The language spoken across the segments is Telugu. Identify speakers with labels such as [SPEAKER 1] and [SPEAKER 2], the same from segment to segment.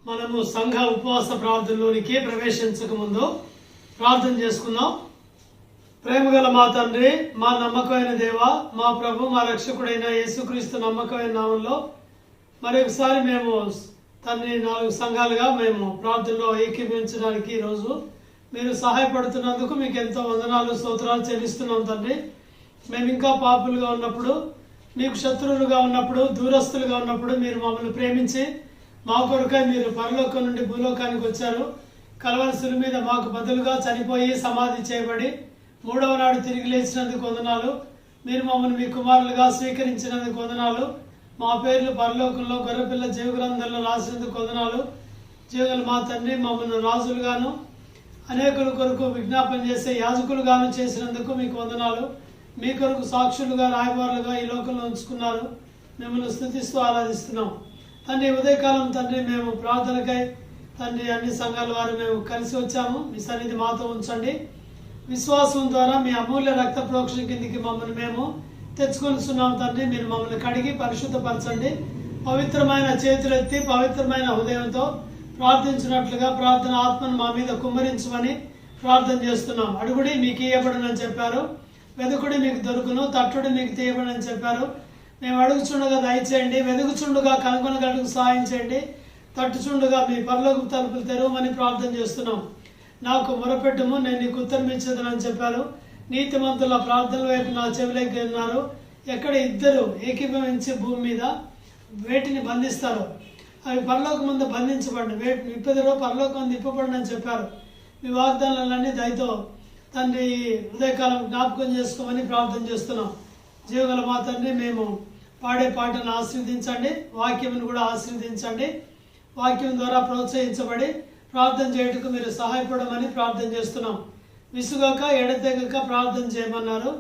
[SPEAKER 1] మనము సంఘ ఉపవాస ప్రార్థనలోనికి ప్రవేశించక ముందు ప్రార్థన చేసుకుందాం. ప్రేమగల మా తండ్రి, మా నమ్మకమైన దేవ, మా ప్రభు, మా రక్షకుడైన యేసుక్రీస్తు నమ్మకమైన నామంలో మరొకసారి మేము తండ్రి 4 సంఘాలుగా మేము ప్రార్థనలో ఏకీభవించడానికి ఈరోజు మీరు సహాయపడుతున్నందుకు మీకు ఎంతో వందనాలు, స్తోత్రాలు చెల్లిస్తున్నాం తండ్రి. మేము ఇంకా పాపులుగా ఉన్నప్పుడు, మీకు శత్రువులుగా ఉన్నప్పుడు, దూరస్తులుగా ఉన్నప్పుడు మీరు మమ్మల్ని ప్రేమించి మా కొరకై మీరు పరలోకం నుండి భూలోకానికి వచ్చారు. కల్వరి శిలువ మీద మాకు బదులుగా చనిపోయి సమాధి చేయబడి 3వ నాడు తిరిగి లేచినందుకు వందనాలు. మీరు మమ్మల్ని మీ కుమారులుగా స్వీకరించినందుకు వందనాలు. మా పేర్లు పరలోకంలో గొర్రెపిల్ల జీవగ్రంథంలో రాసినందుకు వందనాలు. జీవులు మా తండ్రి, మమ్మల్ని రాజులుగాను అనేకుల కొరకు విజ్ఞాపన చేసే యాజకులుగాను చేసినందుకు మీకు వందనాలు. మీ కొరకు సాక్షులుగా, రాయబారులుగా ఈ లోకంలో ఉంచుకున్నారు. మిమ్మల్ని స్తుతిస్తూ ఆరాధిస్తున్నాం తండ్రి. ఉదయకాలం తండ్రి మేము ప్రార్థనకై తండ్రి అన్ని సంఘాల వారు మేము కలిసి వచ్చాము. మీ సన్నిధి మాతో ఉంచండి. విశ్వాసం ద్వారా మీ అమూల్య రక్త ప్రోక్షణ కిందికి మమ్మల్ని మేము తెచ్చుకొనిస్తున్నాం తండ్రి. మీరు మమ్మల్ని కడిగి పరిశుద్ధపరచండి. పవిత్రమైన చేతులెత్తి పవిత్రమైన హృదయంతో ప్రార్థించినట్లుగా ప్రార్థన ఆత్మను మా మీద కుమ్మరించమని ప్రార్థన చేస్తున్నాం. అడుగుడి మీకు ఇయ్యబడునని చెప్పారు, వెదుకుడి మీకు దొరుకును, తట్టుడి మీకు తీయబడని చెప్పారు. మేము అడుగుచుండగా దయచేయండి, వెదుగుచుండగా కనుగొనగలకు సహాయం చేయండి, తట్టుచుండగా మీ పరలోకపు తలుపులు తెరవమని ప్రార్థన చేస్తున్నాం. నాకు మొరపెట్టుము, నేను నీకు ఉత్తరం ఇచ్చేదనని చెప్పారు. నీతిమంతుల ప్రార్థనల వైపు నా చెవిలోకి ఉన్నారు. ఎక్కడ ఇద్దరు ఏకీభవించి భూమి మీద వేటిని బంధిస్తారు అవి పరలోకం ముందు బంధించబడి, వేటిని విప్పదిరో పరలోకం ముందు ఇప్పబడినని చెప్పారు. మీ వాగ్దానాలన్నీ దయతో తండ్రి ఉదయకాలం జ్ఞాపకం చేసుకోమని ప్రార్థన చేస్తున్నాం. జీవగల మా తండ్రి, మేము పాడే పాటను ఆశీర్వదించండి, వాక్యమును కూడా ఆశీర్వదించండి. వాక్యం ద్వారా ప్రోత్సహించబడి ప్రార్థన చేయటకు మీరు సహాయపడమని ప్రార్థన చేస్తున్నాం. విసుగాక ఎడతెగక ప్రార్థన చేయమన్నారు.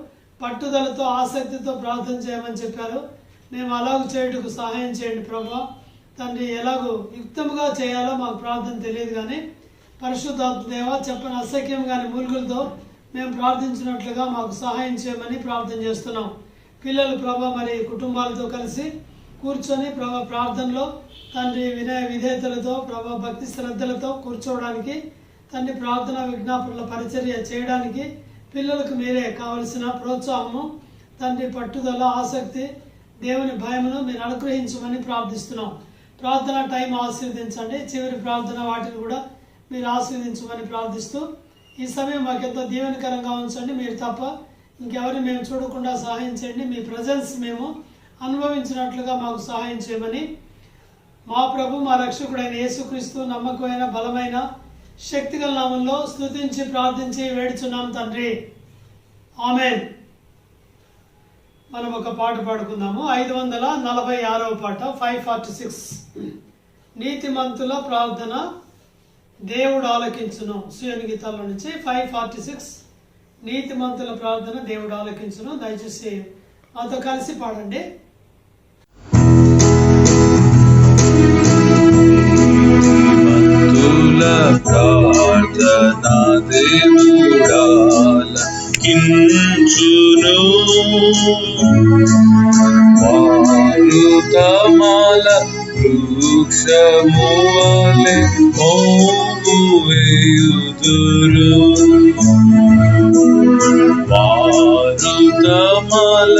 [SPEAKER 1] పట్టుదలతో ఆసక్తితో ప్రార్థన చేయమని చెప్పారు. మేము అలాగూ చేయుటకు సహాయం చేయండి ప్రభా తండ్రి. ఎలాగో యుక్తముగా చేయాలో మాకు ప్రార్థన తెలియదు, కానీ పరిశుద్ధాత్మ దేవ చెప్పని అసఖ్యం కానీ మూలుగులతో మేము ప్రార్థించినట్లుగా మాకు సహాయం చేయమని ప్రార్థన చేస్తున్నాం. పిల్లలు ప్రభా మరి కుటుంబాలతో కలిసి కూర్చొని ప్రభా ప్రార్థనలో తండ్రి వినయ విధేయతలతో ప్రభా భక్తి శ్రద్ధలతో కూర్చోవడానికి తండ్రి ప్రార్థన విజ్ఞాపనల పరిచర్య చేయడానికి పిల్లలకు మీరే కావలసిన ప్రోత్సాహము తండ్రి, పట్టుదల, ఆసక్తి, దేవుని భయమును మీరు అనుగ్రహించమని ప్రార్థిస్తున్నాం. ప్రార్థన టైం ఆశీర్వదించండి. చివరి ప్రార్థన వాటిని కూడా మీరు ఆశీర్వదించమని ప్రార్థిస్తూ ఈ సమయం మాకెంతో దీవెనకరంగా ఉంచండి. మీరు తప్ప ఇంకెవరిని మేము చూడకుండా సహాయం చేయండి. మీ ప్రజెన్స్ మేము అనుభవించినట్లుగా మాకు సహాయం చేయమని మా ప్రభు, మా రక్షకుడైన యేసుక్రీస్తు నమ్మకమైన బలమైన శక్తిగల నామంలో స్తుతించి ప్రార్థించి వేడుచున్నాం తండ్రి, ఆమేన్. మనం ఒక పాట పాడుకుందాము. 546వ పాట, 546. నీతిమంతుల ప్రార్థన దేవుడు ఆలకించును. సుయని గీతాల నుంచి 546. నీతిమంతుల ప్రార్థన దేవుడు ఆలకించును. దయచేసి మాతో కలిసి పాడండి.
[SPEAKER 2] ప్రార్థన దేవుడాలకించును. మారుతమాల వృక్షము వలె మోము వేయుదురు. మారుతమాల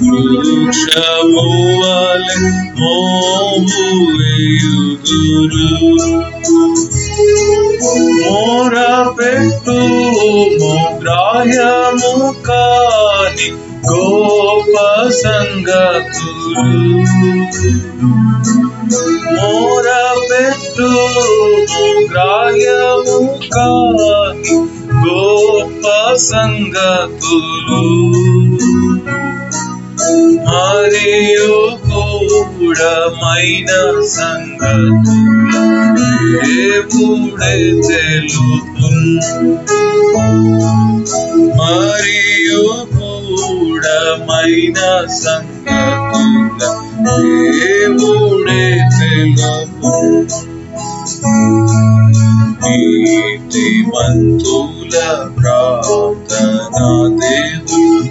[SPEAKER 2] వృక్షము వలె మోము వేయుదురు. మొరపెట్టుము గ్రాహ్యము కాని గొప్ప సంగతులు. మొరపెట్టుము గ్రాహ్యము కాని గొప్ప సంగతులు. మరియు గూఢమైన సంగతుల దేవుడే తెలుపును. మరియు గూఢమైన సంగతుల దేవుడే తెలుపును. నీతిమంతుల ప్రార్థన దేవుడాలకించును.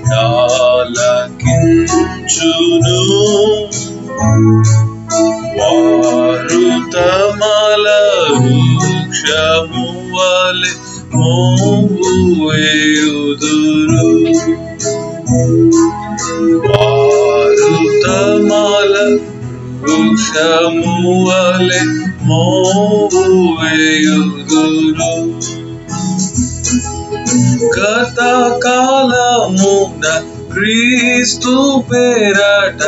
[SPEAKER 2] వారు తమల వృక్షము వలె మోవు వేయుదురు. గత కాలమున క్రీస్తు పేరట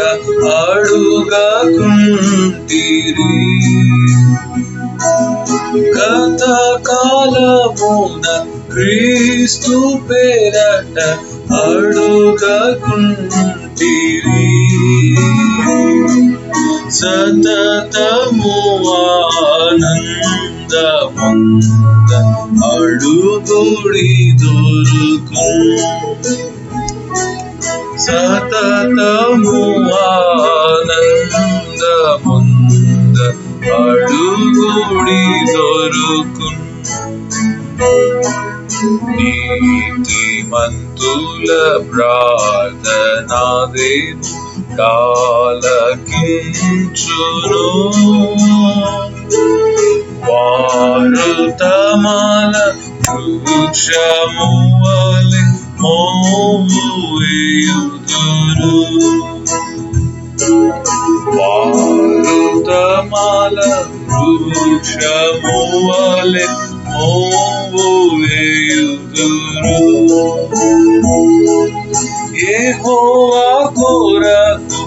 [SPEAKER 2] అడుగకుంటిరి. గత కాలమున క్రీస్తు పేరట అడుగకుంటిరి. సతతము ఆనందమంద అడుగుడి దొరుకును. సతతము ఆనందమంద అడుగుడి దొరుకును. నీతిమంతుల ప్రార్థనా దేవుడు ఆలకించును. వారు తమల వృక్షము వలె మోవు వేయుదురు. వారు తమల వృక్షము వలె మోవు వేయుదురు. యెహోవా కొరకు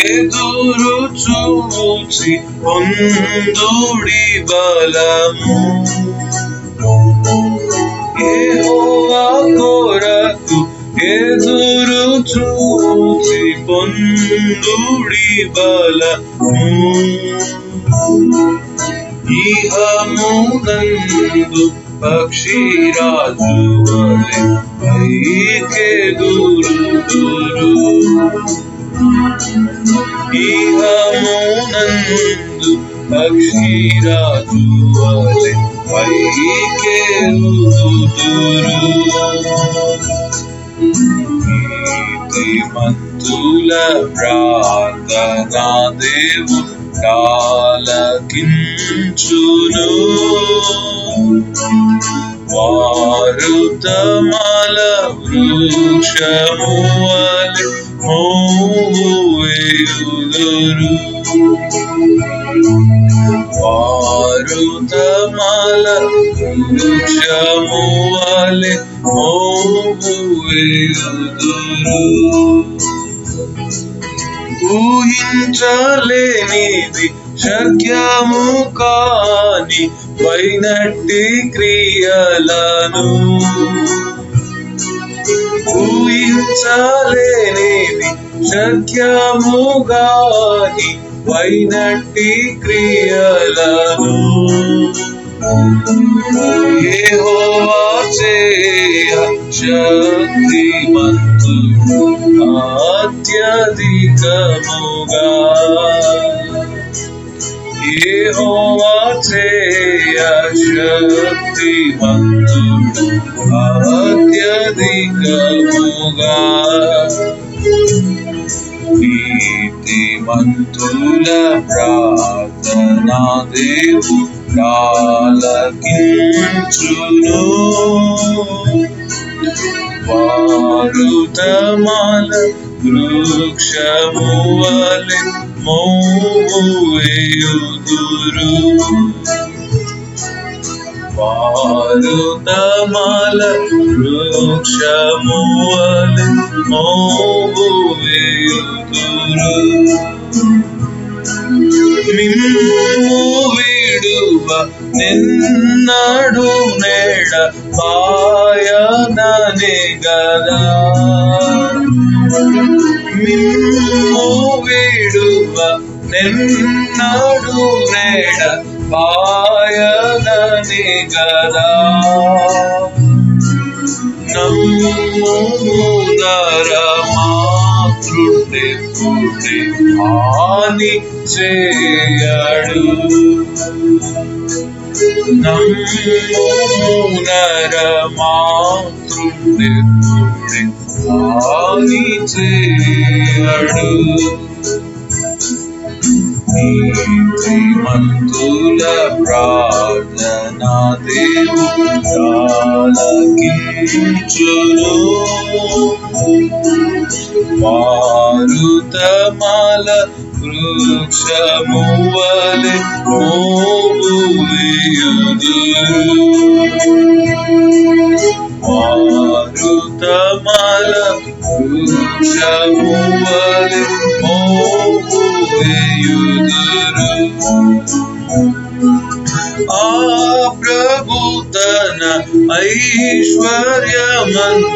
[SPEAKER 2] ఎదురు చూచి పొందుడి బలము. యెహోవా కొరకు ఎదురు చూచి పొందుడి బలము. ఇహమునందు పక్షిరాజు వలె పైకెగురుదురు. ఇహమునందు పక్షిరాజు వలె పైకెగురుదురు. నీతిమంతుల ప్రార్థనా దేవుడు ఆలకించును. వారు తమల వృక్షము వలె మోవు వేయుదురు. వారు తమల వృక్షము వలె మోవు వేయుదురు. ఊహించలేనిది శక్యము కాని పైనట్టి క్రియలను. ఊహించలేనిది శక్యము కాని పైనట్టి క్రియలను. యెహోవా చేయ శక్తిమంతుడు అత్యధికముగా. యెహోవా చేయ శక్తిమంతుడు అత్యధికముగా. నీతిమంతుల ప్రార్థనా దేవుడు ఆలకించును. వారు తమల వృక్షము వలె మోవు వేయుదురు. వారు తమల వృక్షము వలె మోవు వేయుదురు. మిమ్ము విడువ నిన్నడు నేడ పాయననే గదా. మిమ్ము విడువ నిన్నడు నేడ పాయననే గదా. నమ్ముముదర మాతృడెప్పుడే హాని చేయడు. నమ్ముముదర మాతృడెప్పుడే హాని చేయడు. నీతిమంతుల ప్రార్థనా దేవుడు ఆలకించును. వారు తమల వృక్షము వలె మోము వేయుదురు. మారుతమాల వృక్షము వలె మోము వేయుదురు. ఆ ప్రభు తన ఐశ్వర్యమందు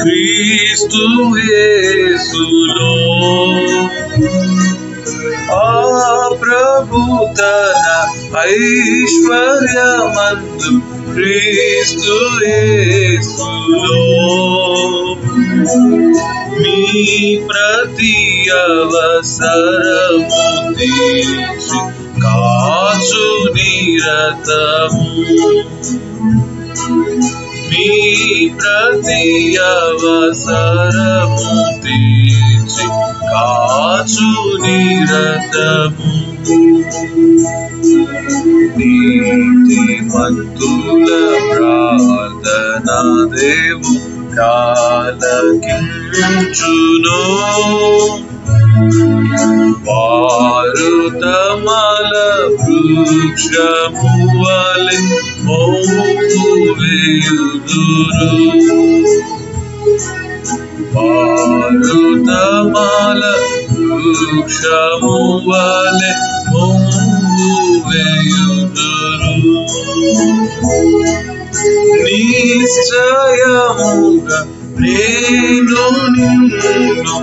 [SPEAKER 2] క్రీస్తు యేసులో, ఆ ప్రభు తన ఐశ్వర్యమందు క్రీస్తు యేసులో మీ ప్రతి అవసరము తీర్చి కాచు నిరతము. మీ ప్రతి అవసరము తీర్చి కాచు నిరతము. నీతిమంతుల ప్రార్థన దేవుడాలకించును. మారుతమాల వృక్షము వలె మోము వేయుదురు. మారుతమాల వృక్షము వలె మోము వేయుదురు. నిశ్చయముగా నేను నిన్ను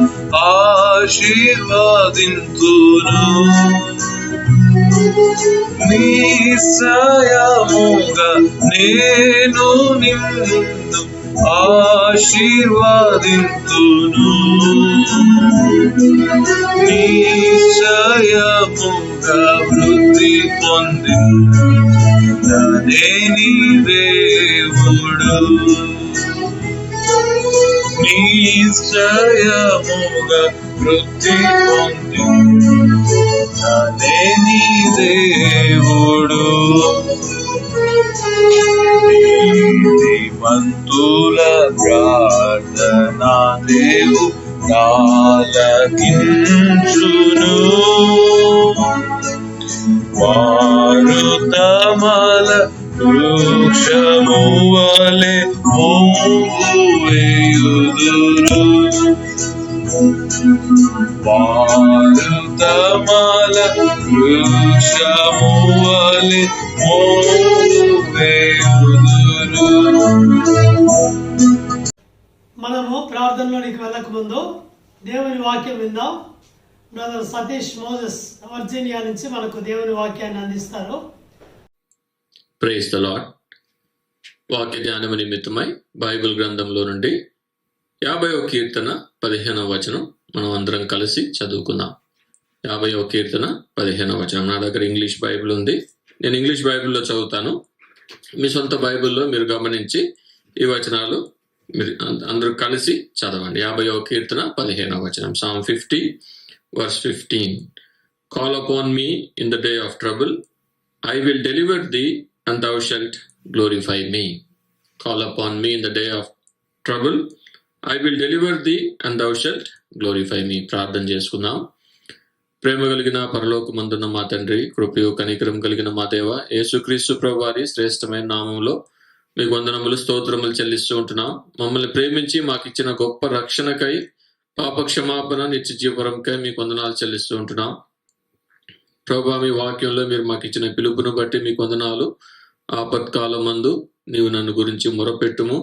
[SPEAKER 2] ఆశీర్వదింతును. నిశ్చయముగా నేను నిన్ను ఆశీర్వదింతును. నిశ్చయముగా వృద్ధి పొందిననే నీ దేవుడు. నిశ్చయముగా వృద్ధి పొందిననే నీ దేవుడు. నీతిమంతుల ప్రార్థన దేవుడాలకించును. మారుతమాల వృక్షము వలె మోము వేయుదురు. మారుతమాల వృక్షము వలె మోము వేయుదురు.
[SPEAKER 1] మనము ప్రార్థనలోనికి వెళ్ళక ముందు దేవుని వాక్యం విందాం. బ్రదర్ సతీష్ మోజెస్ వర్జీనియా నుంచి మనకు దేవుని వాక్యాన్ని అందిస్తారు.
[SPEAKER 3] Praise the Lord. వాక్య ధ్యానము నిమిత్తమై బైబిల్ గ్రంథంలో నుండి 50వ కీర్తన 15వ వచనం మనం అందరం కలిసి చదువుకుందాం. 50వ కీర్తన 15వ వచనం. నా దగ్గర ఇంగ్లీష్ బైబిల్ ఉంది, నేను ఇంగ్లీష్ బైబిల్లో చదువుతాను. మీ సొంత బైబిల్లో మీరు గమనించి ఈ వచనాలు మీరు అందరూ కలిసి చదవండి. 50వ కీర్తన 15వ వచనం. Psalm 50 verse 15. Call upon me in the day of trouble, I will deliver thee, and thou shalt glorify me. Call upon me in the day of trouble, I will deliver thee, and thou shalt glorify me. ప్రార్థన చేసుకుందాం. ప్రేమ కలిగిన పరలోకమందున్న మా తండ్రి, కృపయు కనికరం కలిగిన మా దేవ, యేసుక్రీస్తు ప్రభువారి శ్రేష్టమైన నామములో మీకు వందనములు స్తోత్రములు చెల్లిస్తూ ఉంటున్నాం. మమ్మల్ని ప్రేమించి మాకు ఇచ్చిన గొప్ప రక్షణకై, పాప క్షమాపణ, నిత్య జీవరంకై మీకు వందనాలు చెల్లిస్తూ ఉంటున్నాం. ప్రభువా, మీ వాక్యంలో మీరు మాకు ఇచ్చిన పిలుపును బట్టి మీకు వందనాలు. ఆపత్కాలం మందు నీవు నన్ను గురించి మొరపెట్టుము,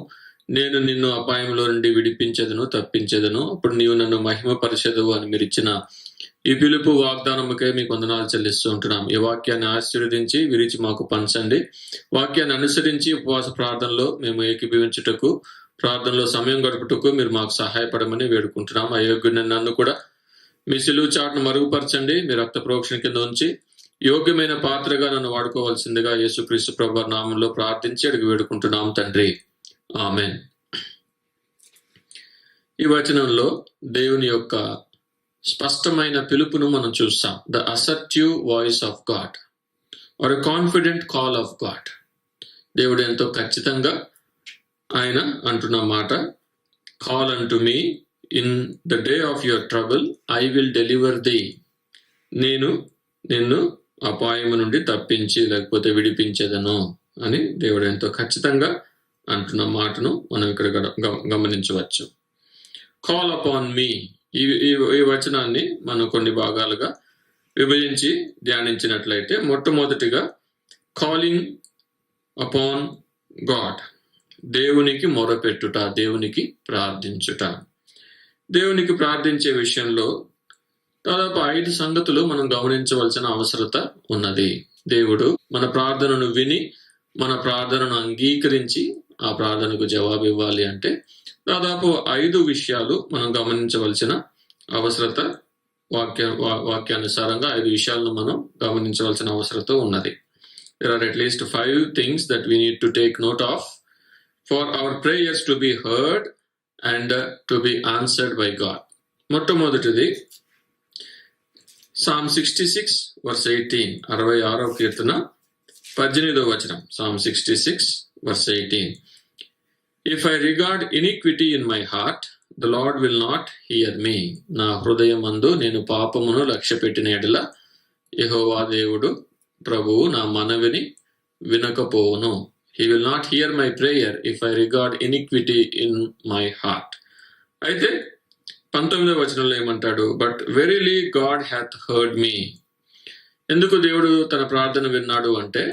[SPEAKER 3] నేను నిన్ను అపాయంలో నుండి విడిపించెదను, తప్పించెదను, అప్పుడు నీవు నన్ను మహిమపరిచెదవు అని మీరు ఇచ్చిన ఈ పిలుపు వాగ్దానముకై మీకు వందనాలు చెల్లిస్తూ ఉంటున్నాం. ఈ వాక్యాన్ని ఆశీర్వదించి విరిచి మాకు పంచండి. వాక్యాన్ని అనుసరించి ఉపవాస ప్రార్థనలో మేము ఏకీభవించుటకు, ప్రార్థనలో సమయం గడుపుటకు మీరు మాకు సహాయపడమని వేడుకుంటున్నాం. అయోగ్యుని నన్ను కూడా మీ సిలువు చాటును మరుగుపరచండి. మీ రక్త ప్రోక్షణ కింద ఉంచి యోగ్యమైన పాత్రగా నన్ను వాడుకోవాల్సిందిగా యేసుక్రీస్తు ప్రభువారి నామంలో ప్రార్థించి అడిగి వేడుకుంటున్నాం తండ్రి, ఆమెన్. ఈ వచనంలో దేవుని యొక్క స్పష్టమైన పిలుపును మనం చూస్తాం. The assertive voice of God or a confident call of God. దేవుడు ఎంతో ఖచ్చితంగా ఆయన అంటున్న మాట, call unto me in the day of your trouble, I will deliver thee. నేను నిన్ను అపాయము నుండి తప్పించి లేకపోతే విడిపించేదను అని దేవుడు ఎంతో ఖచ్చితంగా అంటున్న మాటను మనం ఇక్కడ గమనించవచ్చు. కాల్ అపాన్ మీ, ఈ వచనాన్ని మనం కొన్ని భాగాలుగా విభజించి ధ్యానించినట్లయితే, మొట్టమొదటిగా కాలింగ్ అపాన్ గాడ్, దేవునికి మొరపెట్టుట, దేవునికి ప్రార్థించుట. దేవునికి ప్రార్థించే విషయంలో దాదాపు 5 సంగతులు మనం గమనించవలసిన అవసరత ఉన్నది. దేవుడు మన ప్రార్థనను విని మన ప్రార్థనను అంగీకరించి ఆ ప్రార్థనకు జవాబు ఇవ్వాలి అంటే దాదాపు 5 విషయాలు మనం గమనించవలసిన అవసరత, వాక్యానుసారంగా 5 విషయాలను మనం గమనించవలసిన అవసరత ఉన్నది. There are at least 5 things that we need to take note of for our prayers to be heard and to be answered by God. మొట్టమొదటిది Psalm 66 verse 18, 66వ కీర్తన 18వ వచనం. Psalm 66 verse 18. If I regard iniquity in my heart, the Lord will not hear me. నా హృదయమందు నేను పాపమును లక్ష్యపెట్టిన యెడల యెహోవా దేవుడు ప్రభువు నా మనవిని వినకపోవును. He will not hear my prayer if I regard iniquity in my heart. అయితే 19వ వచనంలో ఏమంటాడు? But verily God hath heard మీ. ఎందుకు దేవుడు తన ప్రార్థన విన్నాడు అంటే,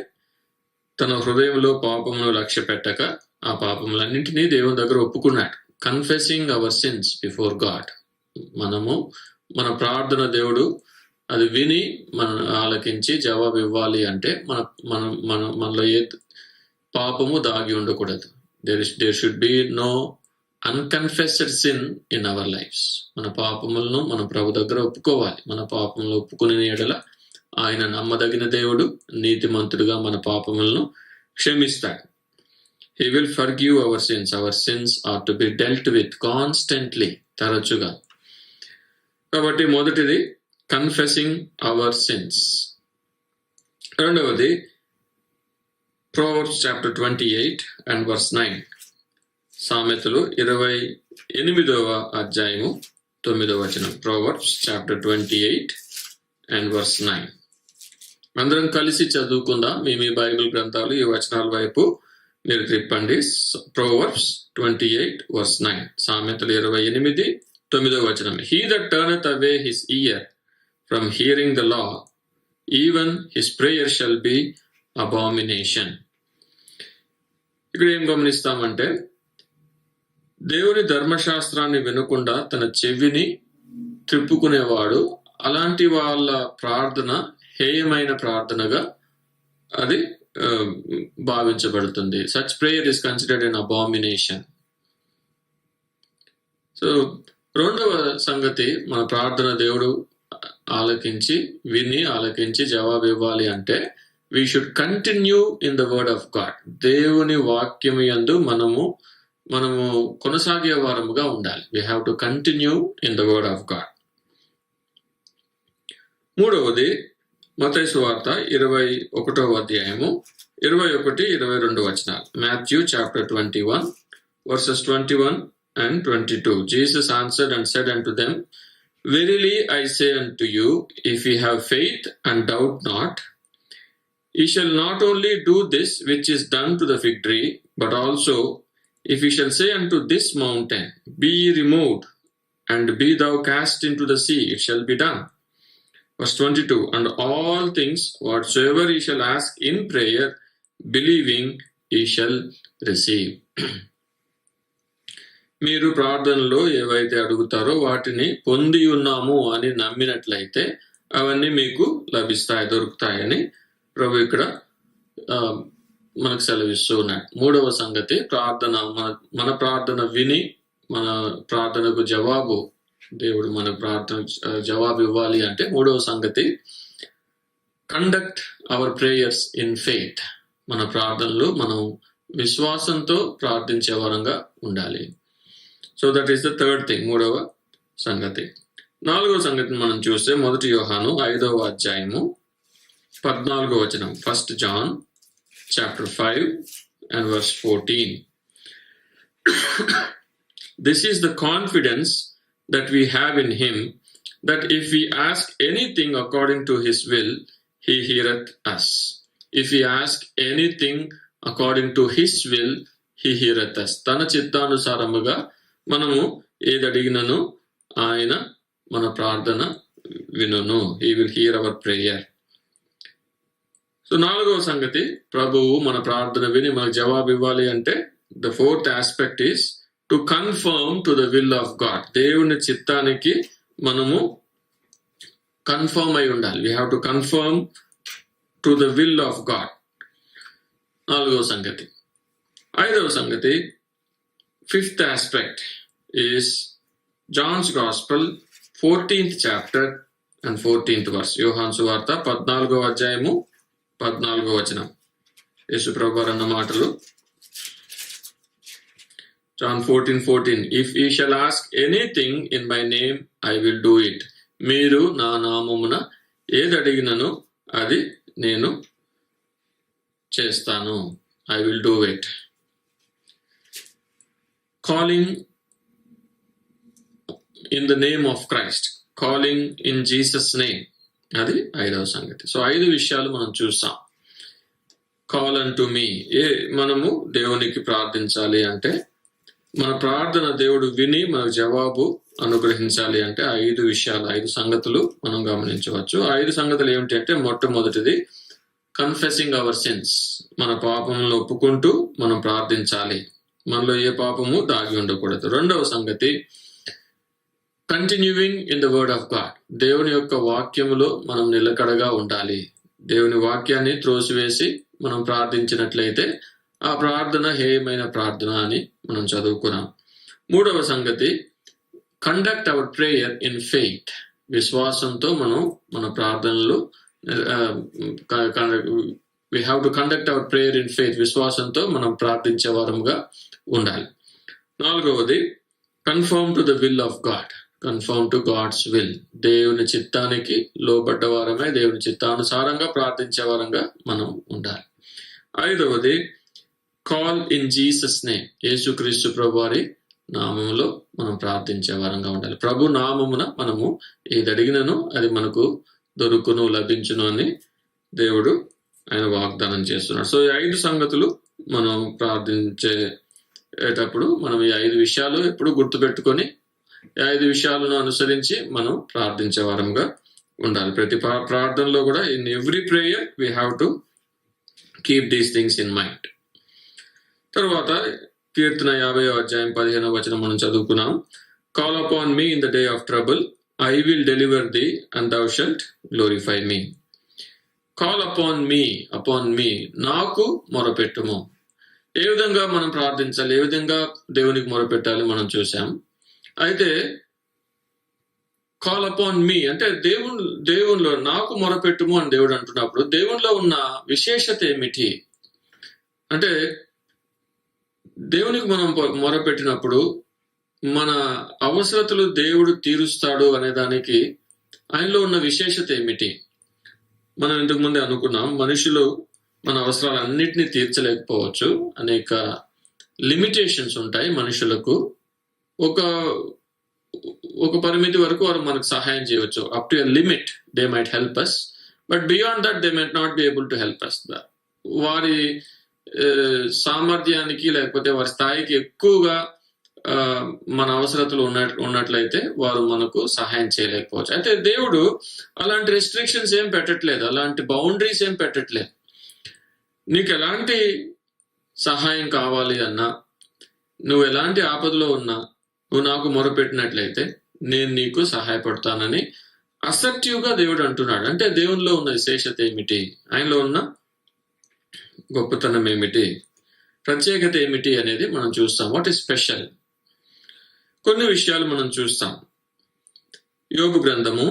[SPEAKER 3] తన హృదయంలో పాపమును లక్ష్య పెట్టక ఆ పాపములన్నింటినీ దేవుని దగ్గర ఒప్పుకున్నాడు. Confessing our sins before God. మన ప్రార్థన దేవుడు అది విని మన ఆలకించి జవాబు ఇవ్వాలి అంటే మనలో ఏ పాపము దాగి ఉండకూడదు. There should be no unconfessed sin in our lives. మన పాపములను మన ప్రభు దగ్గర ఒప్పుకోవాలి. మన పాపములను ఒప్పుకునే యెడల ఆయన నమ్మదగిన దేవుడు, నీతిమంతుడుగా మన పాపములను క్షమిస్తాడు. He will forgive our sins. Our sins are to be dealt with constantly, తరచుగా. కాబట్టి మొదటిది కన్ఫెసింగ్ అవర్ సిన్స్. రెండవది Proverbs chapter 28 and verse 9. సామెతలు 28వ అధ్యాయము 9వ వచనం. Proverbs chapter 28 and verse 9. అందరం కలిసి చదువుకుందాం. మీ బైబిల్ గ్రంథాలు ఈ వచనాల వైపు మీరు తిప్పండి. Proverbs 28 verse 9. సామెతలు 28 9వ వచనం. He that turneth away his ear from hearing the law, even his prayer shall be abomination. ఇక్కడ ఏం గమనిస్తామంటే, దేవుని ధర్మశాస్త్రాన్ని వినకుండా తన చెవిని త్రిప్పుకునేవాడు, అలాంటి వాళ్ళ ప్రార్థన హేయమైన ప్రార్థనగా అది భావించబడుతుంది. Such prayer is considered an abomination. So రెండవ సంగతి, మన ప్రార్థన దేవుడు ఆలకించి జవాబు ఇవ్వాలి అంటే we should continue in the word of God. దేవుని వాక్యము యందు మనము కొనసాగే వారముగా ఉండాలి. We have to continue in the word of God. మూడవది మత్తయి సువార్త 21వ అధ్యాయము 21-22 వచనాలు. Matthew chapter 21 verses 21 and 22. Jesus answered and said unto them, Verily I say unto you, if ye have faith and doubt not, ye shall not only do this which is done to the fig tree, but also if ye shall say unto this mountain, Be ye removed, and be thou cast into the sea, it shall be done. Verse 22, And all things whatsoever ye shall ask in prayer, believing, ye shall receive. మీరు ప్రార్థనలో ఏవైతే అడుగుతారో వాటిని పొంది ఉన్నాము అని నమ్మినట్లయితే అవన్నీ మీకు లభిస్తాయి, దొరుకుతాయని ప్రభు ఇక్కడ మనకు సెలవిస్తూ ఉన్నాడు. మూడవ సంగతి, మన ప్రార్థన విని మన ప్రార్థనకు జవాబు, దేవుడు మన ప్రార్థన జవాబు ఇవ్వాలి అంటే మూడవ సంగతి, conduct our prayers in faith. మన ప్రార్థనలు మనం విశ్వాసంతో ప్రార్థించే వరంగా ఉండాలి. So that is the third thing, మూడవ సంగతి. నాలుగవ సంగతిని మనం చూస్తే 1 యోహాను 5వ అధ్యాయము 14వ వచనం. 1 John chapter 5 and verse 14. This is the confidence that we have in him, that if we ask anything according to his will, he heareth us. If we ask anything according to his will, he heareth us. తన చిత్తానుసారముగా మనము ఏదడిగినను ఆయన మన ప్రార్థన వినును. He will hear our prayer. So 4వ సంగతి, ప్రభువు మన ప్రార్థన విని మనకు జవాబు ఇవ్వాలి అంటే the fourth aspect is to confirm to the will of God. దేవుని చిత్తానికి మనము కన్ఫర్మ్ అయి ఉండాలి. We have to confirm to the will of God. 4వ సంగతి. 5వ సంగతి, fifth aspect is John's Gospel 14th chapter and 14th verse. యోహాను సువార్త 14వ అధ్యాయము 14వ వచనం. యేసు ప్రభువారు అన్న మాటలు John 14:14. If ye shall ask anything in my name, I will do it. మీరు నా నామమున ఏదడిగినను అది నేను చేస్తాను. I will do it. Calling in the name of Christ. Calling in Jesus' name. అది 5వ సంగతి. సో 5 విషయాలు మనం చూసాం. కాల్ అంటు మీ, మనము దేవునికి ప్రార్థించాలి అంటే, మన ప్రార్థన దేవుడు విని మనకు జవాబు అనుగ్రహించాలి అంటే 5 విషయాలు, 5 సంగతులు మనం గమనించవచ్చు. 5 సంగతులు ఏమిటి అంటే, మొట్టమొదటిది కన్ఫెసింగ్ అవర్ సిన్స్. మన పాపములను ఒప్పుకుంటూ మనం ప్రార్థించాలి. మనలో ఏ పాపము దాగి ఉండకూడదు. 2వ సంగతి continuing in the word of God. దేవుని యొక్క వాక్యములో మనం నిలకడగా ఉండాలి. దేవుని వాక్యాన్ని త్రోసివేసి మనం ప్రార్థించినట్లయితే ఆ ప్రార్థన హేయమైన ప్రార్థన అని మనం చదువుకున్నాం. 3వ సంగతి conduct our prayer in faith. విశ్వాసంతో మనం మన ప్రార్థనలు we have to conduct our prayer in faith. విశ్వాసంతో మనం ప్రార్థించే వారముగా ఉండాలి. 4వది confirm to the will of God. Confirm to God's will. దేవుని చిత్తానికి లోబడ్డ వారమే, దేవుని చిత్తానుసారంగా ప్రార్థించే వారంగా మనం ఉండాలి. 5వది కాల్ ఇన్ జీసస్ నేమ్. యేసుక్రీస్తు ప్రభు వారి నామములో మనం ప్రార్థించే వారంగా ఉండాలి. ప్రభు నామమున మనము ఏది అడిగినను అది మనకు దొరుకును, లభించును అని దేవుడు ఆయన వాగ్దానం చేస్తున్నాడు. సో ఈ 5 సంగతులు మనం ప్రార్థించేటప్పుడు మనం ఈ 5 విషయాలు ఎప్పుడు గుర్తుపెట్టుకొని ఈ 5 విషయాలను అనుసరించి మనం ప్రార్థించే వారంగా ఉండాలి. ప్రతి ప్రార్థనలో కూడా in every prayer we have to keep these things in mind. తర్వాత కీర్తన 50వ అధ్యాయం 15వ వచనం మనం చదువుకున్నాం. Call upon me in the day of trouble, I will deliver thee and thou shalt glorify me. Call upon me, నాకు మొరపెట్టుము. ఏ విధంగా మనం ప్రార్థించాలి, ఏ విధంగా దేవునికి మొరపెట్టాలి మనం చూసాం. అయితే కాల్ అపాన్ మీ అంటే దేవునిలో నాకు మొరపెట్టుము అని దేవుడు అంటున్నప్పుడు దేవునిలో ఉన్న విశేషత ఏమిటి అంటే, దేవునికి మనం మొరపెట్టినప్పుడు మన అవసరతలు దేవుడు తీరుస్తాడు అనే దానికి ఆయనలో ఉన్న విశేషత ఏమిటి? మనం ఇంతకు ముందే అనుకున్నాం, మనుషులు మన అవసరాలన్నిటినీ తీర్చలేకపోవచ్చు. అనేక లిమిటేషన్స్ ఉంటాయి మనుషులకు. ఒక పరిమితి వరకు వారు మనకు సహాయం చేయవచ్చు. Up to a limit they might help us, but beyond that they might not be able to help us. వారి సామర్థ్యానికి లేకపోతే వారి స్థాయికి ఎక్కువగా మన అవసరతలు ఉన్నట్లయితే వారు మనకు సహాయం చేయలేకపోవచ్చు. అయితే దేవుడు అలాంటి రెస్ట్రిక్షన్స్ ఏం పెట్టట్లేదు, అలాంటి బౌండరీస్ ఏం పెట్టట్లేదు. నీకు ఎలాంటి సహాయం కావాలి అన్నా, నువ్వు ఎలాంటి ఆపదలో ఉన్నా నువ్వు నాకు మొరపెట్టినట్లయితే నేను నీకు సహాయపడతానని అసెప్టివ్గా దేవుడు అంటున్నాడు. అంటే దేవునిలో ఉన్న విశేషత ఏమిటి, ఆయనలో ఉన్న గొప్పతనం ఏమిటి, ప్రత్యేకత ఏమిటి అనేది మనం చూస్తాం. What is special? కొన్ని విషయాలు మనం చూస్తాం. యోబు గ్రంథము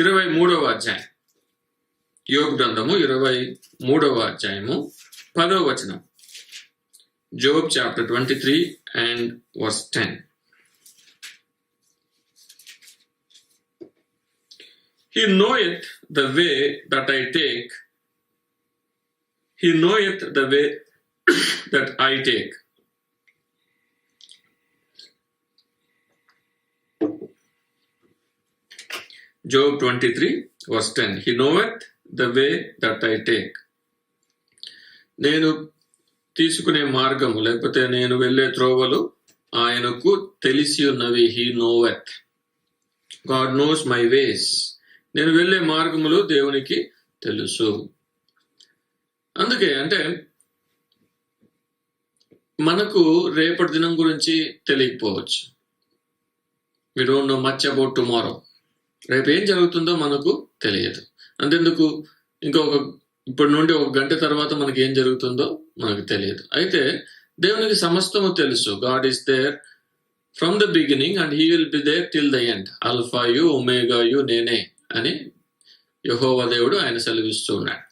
[SPEAKER 3] 23వ అధ్యాయం. యోబు గ్రంథము 23వ అధ్యాయము 10వ వచనం. Job chapter 23 and verse 10. He knoweth the way that I take. He knoweth the way that I take. Job 23 verse 10. He knoweth the way that I take. నేను తీసుకునే మార్గము లేకపోతే నేను వెళ్ళే త్రోవలు ఆయనకు తెలిసి ఉన్నవి. He knoweth. God knows my ways. నేను వెళ్ళే మార్గములు దేవునికి తెలుసు. అందుకే అంటే మనకు రేపటి దినం గురించి తెలియకపోవచ్చు. We don't know much about tomorrow. రేపు ఏం జరుగుతుందో మనకు తెలియదు. అంతెందుకు ఇప్పటి నుండి 1 గంట తర్వాత మనకి ఏం జరుగుతుందో మనకు తెలియదు. అయితే దేవునికి సమస్తము తెలుసు. God is there from the beginning and he will be there till the end. Alpha యు ఒమేగా యు నేనే అని యెహోవా దేవుడు ఆయన సెలవిస్తూ ఉన్నాడు.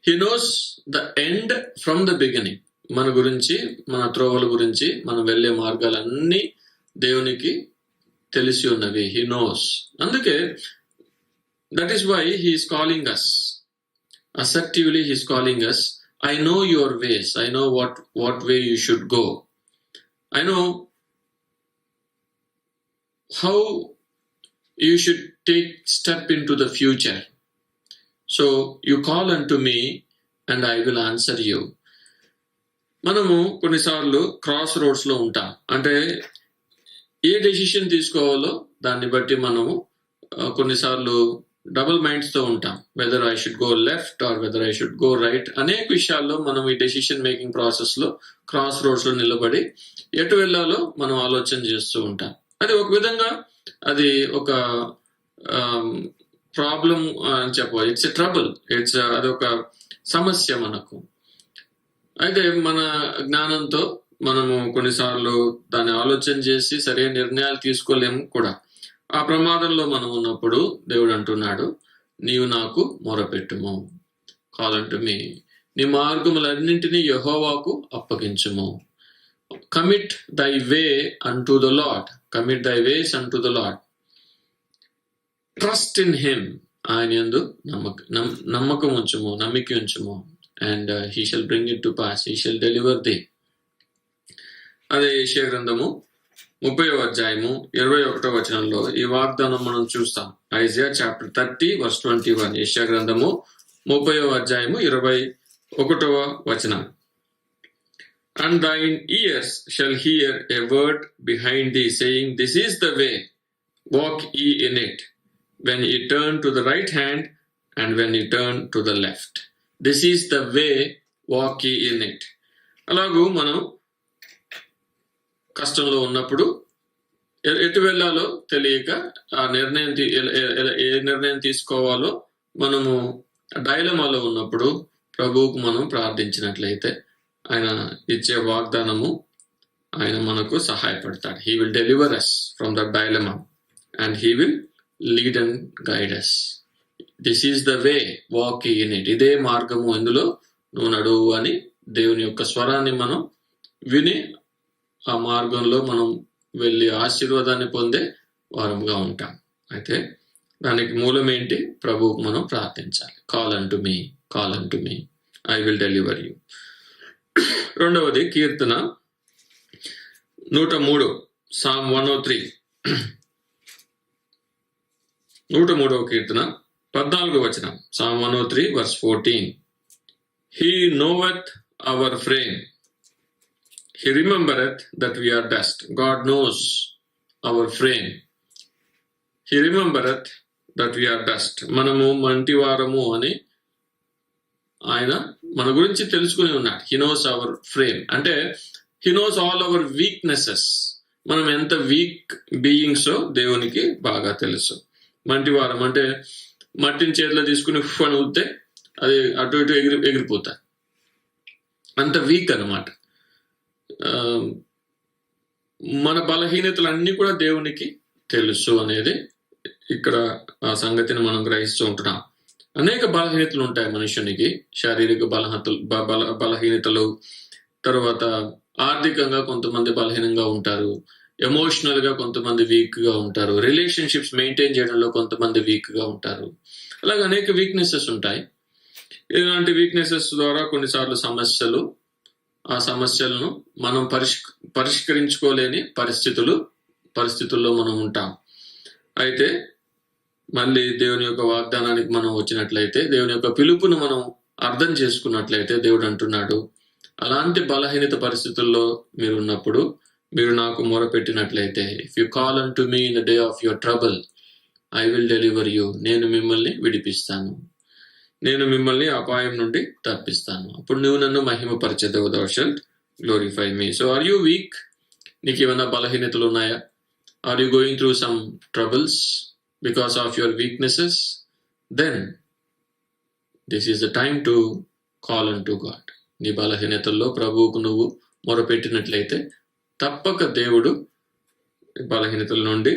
[SPEAKER 3] He knows the end from the beginning. మన గురించి, మన త్రోవల గురించి, మనం వెళ్ళే మార్గాలన్నీ దేవునికి తెలిసి ఉన్నవి. He knows. అందుకే that is why he is calling us. Assertively he is calling us. I know your ways. I know what way you should go. I know how you should take step into the future. So you call unto me and I will answer you. మనము కొన్నిసార్లు క్రాస్ రోడ్స్ లో ఉంటాం. అంటే ఏ డెసిషన్ తీసుకోవాలో దాన్ని బట్టి మనము కొన్నిసార్లు డబుల్ మైండ్స్ తో ఉంటాం. Whether I should go left or whether I should go right. అనేక విషయాల్లో మనం ఈ డెసిషన్ మేకింగ్ ప్రాసెస్ లో క్రాస్ రోడ్స్ లో నిలబడి ఎటు వెళ్ళాలో మనం ఆలోచన చేస్తూ ఉంటాం. అది ఒక విధంగా అది ఒక ప్రాబ్లం అని చెప్పవచ్చు. It's a trouble. అదొక సమస్య మనకు. అయితే మన జ్ఞానంతో మనము కొన్నిసార్లు దాన్ని ఆలోచన చేసి సరైన నిర్ణయాలు తీసుకోలేము కూడా. ఆ ప్రమాదంలో మనం ఉన్నప్పుడు దేవుడు అంటున్నాడు, నీవు నాకు మొరపెట్టుము. కాల్ అంటు మీ. నీ మార్గములన్నింటినీ యెహోవాకు అప్పగించుము. Commit thy way unto the Lord. Commit thy ways unto the Lord. Trust in him. ఆయన యందు నమ్మకం ఉంచుము, నమ్మిక ఉంచుము. And he shall bring it to pass. He shall deliver thee. అదే యెషయా గ్రంథము 30వ అధ్యాయము 21వ వచనంలో ఈ వాగ్దానం మనం చూస్తాం. Isaiah chapter 30 verse 21. యెషయా గ్రంథము 30వ అధ్యాయము 21వ వచనం. And thine ears shall hear a word behind thee, saying, This is the way, walk ye in it, when ye turn to the right hand, and when ye turn to the left. This is the way, walk ye in it. అలాగూ మనం కష్టంలో ఉన్నప్పుడు ఎటు వెళ్ళాలో తెలియక ఆ నిర్ణయం ఏ నిర్ణయం తీసుకోవాలో మనము డైలమాలో ఉన్నప్పుడు ప్రభువుకు మనం ప్రార్థించినట్లయితే ఆయన ఇచ్చే వాగ్దానము ఆయన మనకు సహాయపడతాడు. He will deliver us from the dilemma and he will lead and guide us. This is the way, walk in it. ఇదే మార్గము, ఇందులో నువ్వు నడువు అని దేవుని యొక్క స్వరాన్ని మనం విని ఆ మార్గంలో మనం వెళ్ళి ఆశీర్వాదాన్ని పొందే వారంగా ఉంటాం. అయితే దానికి మూలం ఏంటి? ప్రభువుకు మనం ప్రార్థించాలి. Call unto me, call unto me, I will deliver you. రెండవది కీర్తన 103, Psalm 103. 103వ కీర్తన 14వ వచనం. Psalm 103 verse 14. He knoweth our frame. He remembereth that we are dust. God knows our frame. He remembereth that we are dust. మనము మంటివారము అని ఆయన మన గురించి తెలుసుకుని ఉన్నాడు. He knows our frame. అంటే He knows all our weaknesses. మనం ఎంత వీక్ బీయింగ్సో దేవునికి బాగా తెలుసు. మంటివారం అంటే మట్టిని చేతిలో తీసుకుని అని ఊస్తే అది అటు ఇటు ఎగిరిపోతాయి. అంత వీక్ అన్నమాట. మన బలహీనతలన్నీ కూడా దేవునికి తెలుసు అనేది ఇక్కడ ఆ సంగతిని మనం గ్రహిస్తూ ఉంటున్నాం. అనేక బలహీనతలు ఉంటాయి మనుషునికి. శారీరక బలహీనతలు, తర్వాత ఆర్థికంగా కొంతమంది బలహీనంగా ఉంటారు, ఎమోషనల్ గా కొంతమంది వీక్ గా ఉంటారు, రిలేషన్షిప్స్ మెయింటైన్ చేయడంలో కొంతమంది వీక్ గా ఉంటారు. అలాగే అనేక వీక్నెసెస్ ఉంటాయి. ఇలాంటి వీక్నెసెస్ ద్వారా కొన్నిసార్లు ఆ సమస్యలను మనం పరిష్కరించుకోలేని పరిస్థితుల్లో మనం ఉంటాం. అయితే మళ్ళీ దేవుని యొక్క వాగ్దానానికి మనం వచ్చినట్లయితే, దేవుని యొక్క పిలుపును మనం అర్థం చేసుకున్నట్లయితే, దేవుడు అంటున్నాడు, అలాంటి బలహీనత పరిస్థితుల్లో మీరు ఉన్నప్పుడు మీరు నాకు మొరపెట్టినట్లయితే, if you call unto me in the day of your trouble, I will deliver you. నేను మిమ్మల్ని విడిపిస్తాను, నేను మిమ్మల్ని అపాయం నుండి తప్పిస్తాను. అప్పుడు నువ్వు నన్ను మహిమపరచెదవు. thou shalt glorify me. So are you weak? నీకు ఏమైనా బలహీనతలు ఉన్నాయా? Are you going through some troubles because of your weaknesses? Then this is the time to call unto God. నీ బలహీనతల్లో ప్రభువుకు నువ్వు మొరపెట్టినట్లయితే తప్పక దేవుడు బలహీనతల నుండి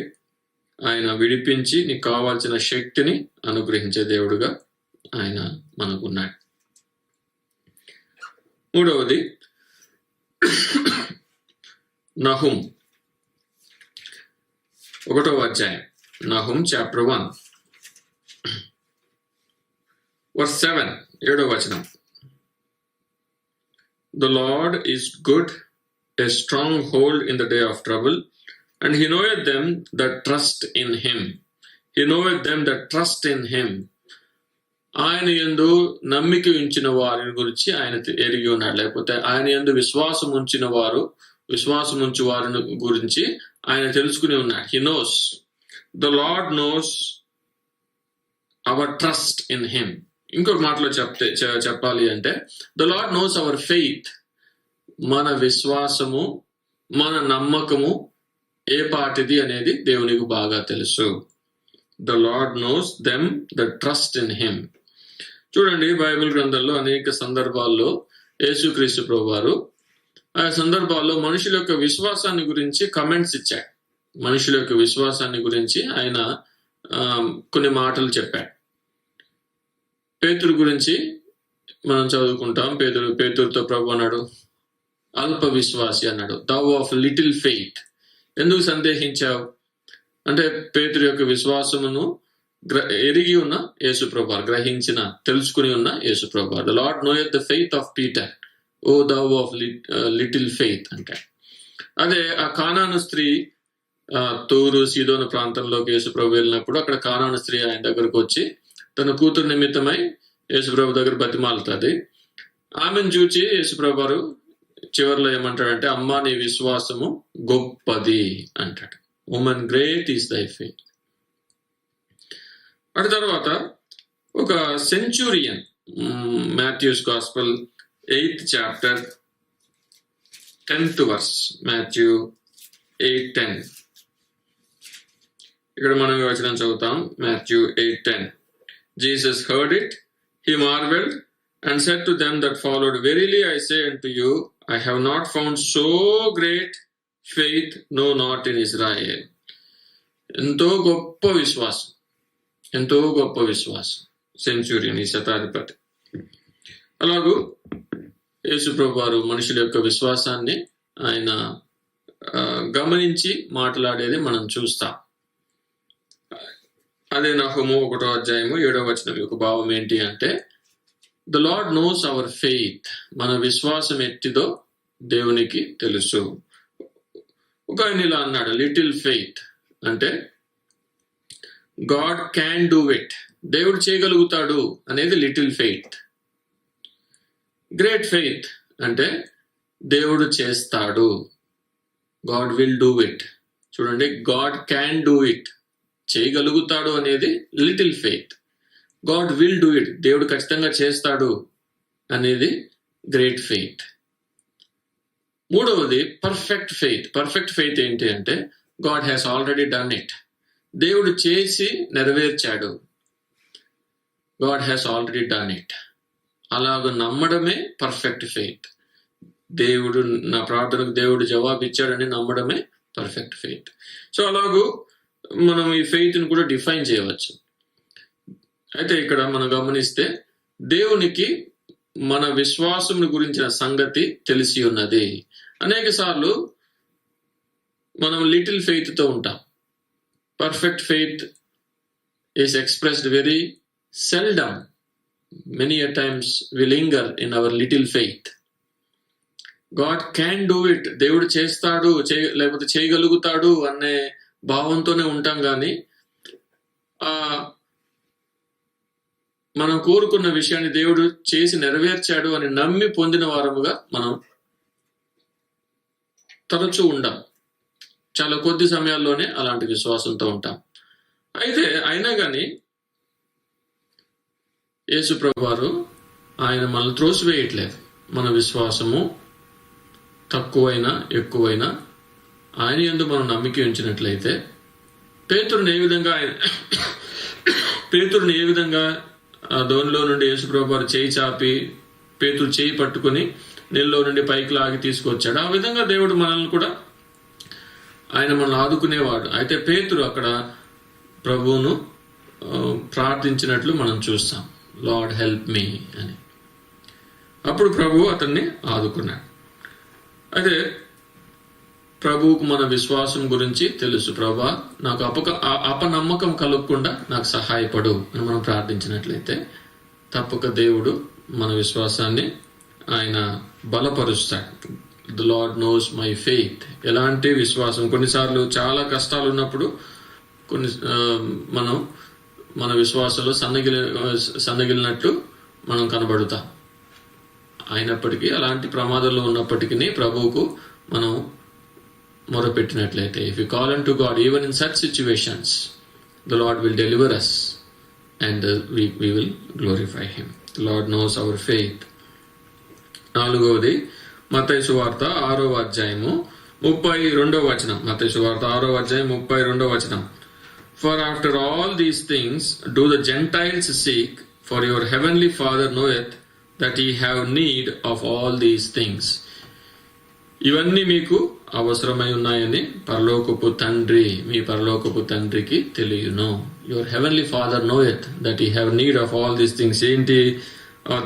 [SPEAKER 3] ఆయన విడిపించి నీకు కావాల్సిన శక్తిని అనుగ్రహించే దేవుడుగా ఆయన మనకున్నాడు. మూడవది నహుం 1వ అధ్యాయం. నహుం చాప్టర్ 1 verse 7, 7వ వచనం. The Lord is good, a stronghold in the day of trouble, and he knoweth them that trust in him. He knoweth them that trust in him. ఆయన యందు నమ్మిక ఉంచిన వారి గురించి ఆయన ఎరిగి ఉన్నాడు. లేకపోతే ఆయన యందు విశ్వాసం ఉంచిన వారిని గురించి ఆయన తెలుసుకుని ఉన్నాడు. He knows. The Lord knows our trust in him. ఇంకొక మాటలో చెప్పాలి అంటే, the Lord knows our faith. మన విశ్వాసము, మన నమ్మకము ఏ పాటిది అనేది దేవునికి బాగా తెలుసు. The Lord knows them that trust in him. చూడండి, బైబిల్ గ్రంథంలో అనేక సందర్భాల్లో యేసుక్రీస్తు ప్రభువారు ఆ సందర్భాల్లో మనుషుల యొక్క విశ్వాసాన్ని గురించి కమెంట్స్ ఇచ్చాడు. మనుషుల యొక్క విశ్వాసాన్ని గురించి ఆయన కొన్ని మాటలు చెప్పాడు. పేతురు గురించి మనం చదువుకుంటాం. పేతురుతో ప్రభు అన్నాడు, అల్ప విశ్వాసి అన్నాడు. thou of little faith. ఎందుకు సందేహించావు అంటే, పేతురు యొక్క విశ్వాసమును ఎరిగి ఉన్న యేసుప్రభు, గ్రహించిన తెలుసుకుని ఉన్న యేసుప్రభు. the Lord knoweth the faith of Peter, o thou of little faith అంటే. అదే ఆ కానాను స్త్రీ తూరు సీదోను ప్రాంతంలోకి యేసుప్రభు వెళ్ళినప్పుడు అక్కడ కానాను స్త్రీ ఆయన దగ్గరకు వచ్చి తన కూతురు నిమిత్తమై యేసుప్రభు దగ్గర బతిమాలుతుంది. ఆమెను చూచి యేసుప్రభు వారు చివరిలో ఏమంటాడంటే, అమ్మా నీ విశ్వాసము గొప్పది అంటాడు. Woman great is thy faith. అటు తర్వాత ఒక centurion, Matthew's gospel 8th chapter 10th verse, Matthew 8:10. ఇక్కడ మనం ఈ వచనం చదువుతాం. Matthew 8:10. Jesus heard it, he marveled and said to them that followed, verily I say unto you, I have not found so great faith, no, not in Israel. ఎంతో గొప్ప విశ్వాసం సెంచురియన్, ఈ శతాధిపతి. అలాగూ యేసుప్రభు వారు మనుషుల యొక్క విశ్వాసాన్ని ఆయన గమనించి మాట్లాడేది మనం చూస్తాం. అదే నహుము 1వ అధ్యాయము 7వ వచనం యొక్క భావం ఏంటి అంటే, the Lord knows our faith. మన విశ్వాసం ఎట్టిదో దేవునికి తెలుసు. ఒక ఆయన ఇలా అన్నాడు, లిటిల్ ఫెయిత్ అంటే గాడ్ క్యాన్ డూ ఇట్, దేవుడు చేయగలుగుతాడు అనేది లిటిల్ ఫెయిత్. గ్రేట్ ఫెయిత్ అంటే దేవుడు చేస్తాడు, గాడ్ విల్ డూ ఇట్. చూడండి, గాడ్ క్యాన్ డూ ఇట్, చేయగలుగుతాడు అనేది little faith. God will do it, దేవుడు ఖచ్చితంగా చేస్తాడు అనేది గ్రేట్ ఫెయిత్. మూడవది పర్ఫెక్ట్ ఫెయిత్. పర్ఫెక్ట్ ఫెయిత్ ఏంటి అంటే, God has already done it, దేవుడు చేసి నెరవేర్చాడు. God has already done it. అలాగ నమ్మడమే పర్ఫెక్ట్ ఫెయిత్. దేవుడు నా ప్రార్థనకు దేవుడు జవాబు ఇచ్చాడని నమ్మడమే పర్ఫెక్ట్ ఫెయిత్. సో అలాగూ మనం ఈ ఫెయిత్ని కూడా డిఫైన్ చేయవచ్చు. అయితే ఇక్కడ మనం గమనిస్తే దేవునికి మన విశ్వాసం గురించిన సంగతి తెలిసి ఉన్నది. అనేక సార్లు మనం లిటిల్ ఫెయిత్తో ఉంటాం. Perfect faith is expressed very seldom. Many a times we linger in our little faith. God can do it, దేవుడు చేస్తాడు లేకపోతే చేయగలుగుతాడు అనే భావంతోనే ఉంటాం. కానీ మనం కోరుకున్న విషయాన్ని దేవుడు చేసి నెరవేర్చాడు అని నమ్మి పొందిన వారముగా మనం తరచూ ఉండాం. చాలా కొద్ది సమయాల్లోనే అలాంటి విశ్వాసంతో ఉంటాం. అయితే అయినా కానీ యేసు ప్రభువారు ఆయన మనల్ని త్రోసివేయట్లేదు. మన విశ్వాసము తక్కువైనా ఎక్కువైనా ఆయన యందు మనం నమ్మిక ఉంచినట్లయితే పేతురుని ఏ విధంగా దోనిలో నుండి యేసు ప్రభువారు చేయి చాపి పేతురు చేయి పట్టుకుని నీళ్ళలో నుండి పైకి లాగి తీసుకొచ్చాడు, ఆ విధంగా దేవుడు మనల్ని కూడా ఆయన మనల్ని ఆదుకునేవాడు. అయితే పేతురు అక్కడ ప్రభువును ప్రార్థించినట్లు మనం చూస్తాం, లార్డ్ హెల్ప్ మీ అని. అప్పుడు ప్రభువు అతన్ని ఆదుకున్నాడు. అయితే ప్రభువుకు మన విశ్వాసం గురించి తెలుసు. ప్రభా, నాకు అపనమ్మకం కలగకుండా నాకు సహాయపడు అని మనం ప్రార్థించినట్లయితే తప్పక దేవుడు మన విశ్వాసాన్ని ఆయన బలపరుస్తాడు. The Lord knows my faith. ఎలాంటి విశ్వాసం, కొన్నిసార్లు చాలా కష్టాలు ఉన్నప్పుడు మనం మన విశ్వాసంలో సన్నగిలినట్లు మనం కనబడుతాం. అయినప్పటికీ అలాంటి ప్రమాదంలో ఉన్నప్పటికీ ప్రభువుకు మనం మొరపెట్టినట్లయితే, if you call unto God even in such situations, the Lord will deliver us and we will glorify him. The Lord knows our faith. 4వది మత్తయి సువార్త 6వ అధ్యాయము 32వ వచనం. మత్తయి సువార్త 6వ అధ్యాయం 32వ వచనం. For after all these things do the Gentiles seek, for your heavenly Father knoweth that ye have need of all these things. ఇవన్నీ మీకు అవసరమై ఉన్నాయని పరలోకపు తండ్రి, మీ పరలోకపు తండ్రికి తెలియను. Your heavenly father knoweth that you have need of all these things.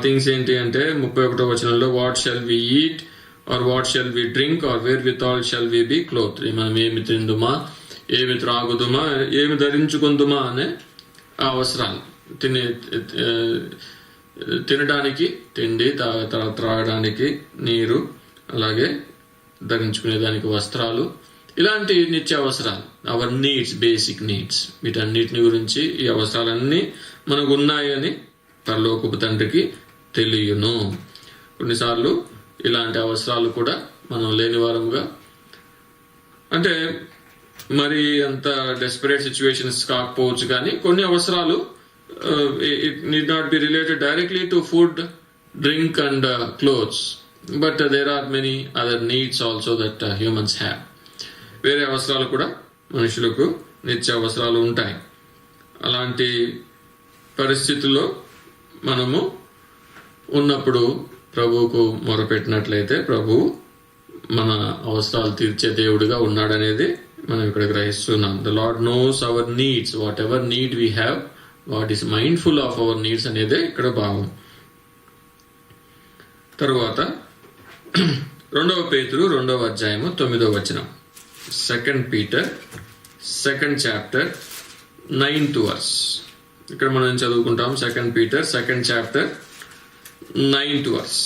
[SPEAKER 3] Things ఏంటి అంటే 31వ వచనంలో, what shall we eat or what shall we drink or wherewithal shall we be clothed. మనం ఏమి తిందుమా, ఏమి త్రాగుదుమా, ఏమి ధరించుకుందుమా అనే అవసరాలు. తినడానికి తిండి, త్రాగడానికి నీరు, అలాగే ధరించుకునేదానికి వస్త్రాలు, ఇలాంటి నిత్య అవసరాలు, అవర్ నీడ్స్, బేసిక్ నీడ్స్. వీటన్నిటిని గురించి, ఈ అవసరాలన్నీ మనకు ఉన్నాయని పరలోకపు తండ్రికి తెలియను. కొన్నిసార్లు ఇలాంటి అవసరాలు కూడా మనం లేని వారముగా, అంటే మరి అంత డెస్పరేట్ సిచ్యువేషన్స్ కాకపోవచ్చు, కానీ కొన్ని అవసరాలు it need not be related directly to food, drink and clothes, but there are many other needs also that humans have. వేరే అవసరాలు కూడా మనుషులకు నిత్య అవసరాలు ఉంటాయి. అలాంటి పరిస్థితుల్లో మనము ఉన్నప్పుడు ప్రభువుకు మొరపెట్టినట్లయితే ప్రభువు మన అవసరాలు తీర్చే దేవుడిగా ఉన్నాడనేది మనం ఇక్కడ గ్రహిస్తున్నాం. The Lord knows our needs, whatever need we have, God is mindful of our needs అనేదే ఇక్కడ భావం. తరువాత 2వ పేతురు 2వ అధ్యాయము 9వ వచనం. 2 Peter 2nd chapter 9th verse. ఇక్కడ మనం చదువుకుంటాం 2 Peter 2nd chapter 9th verse.